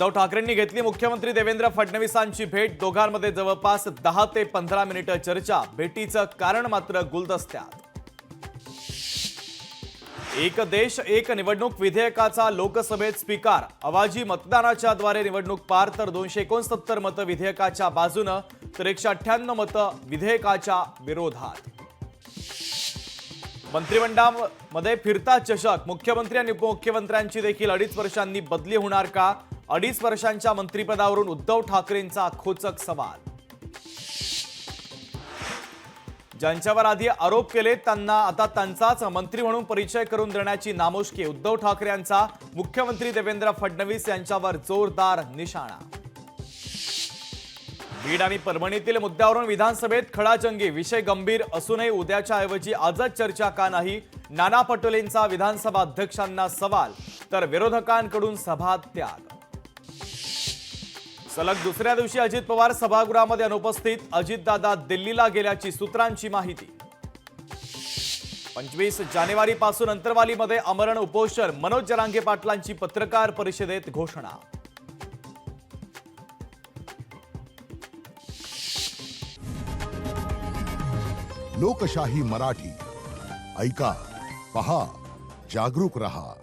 उद्धव ठाकरेंनी घेतली मुख्यमंत्री देवेंद्र फडणवीसांची भेट। दोघांमध्ये जवळपास 10 ते 15 मिनिटं चर्चा। भेटीचं कारण मात्र गुलदस्त्यात। एक देश एक निवडणूक विधेयकाचा लोकसभेत स्वीकार। आवाजी मतदानाच्या द्वारे निवडणूक पार, तर 269 मतं विधेयकाच्या बाजूने तर 198 मतं विधेयकाच्या विरोधात। मंत्रिमंडळामध्ये फिरता चषक। मुख्यमंत्री आणि उपमुख्यमंत्र्यांची देखील 2.5 वर्षांनी बदली होणार का? 2.5 वर्षांच्या मंत्रिपदावरून उद्धव ठाकरेंचा खोचक सवाल। ज्यांच्यावर आधी आरोप केले त्यांना आता त्यांचाच मंत्री म्हणून परिचय करून देण्याची नामुष्की। उद्धव ठाकरे यांचा मुख्यमंत्री देवेंद्र फडणवीस यांच्यावर जोरदार निशाणा। बीड आणि परभणीतील मुद्द्यावरून विधानसभेत खडाजंगी। विषय गंभीर असूनही उद्याच्या ऐवजी आजच चर्चा का नाही? नाना पटोलेंचा विधानसभा अध्यक्षांना सवाल, तर विरोधकांकडून सभात्याग। सलग दुसऱ्या दिवशी अजित पवार सभागृहामध्ये अनुपस्थित। अजितदादा दिल्लीला गेल्याची सूत्रांची माहिती। 25 जानेवारीपासून अंतरवालीमध्ये आमरण उपोषण। मनोज जरांगे पाटलांची पत्रकार परिषदेत घोषणा। लोकशाही मराठी ऐका, पहा, जागरूक रहा।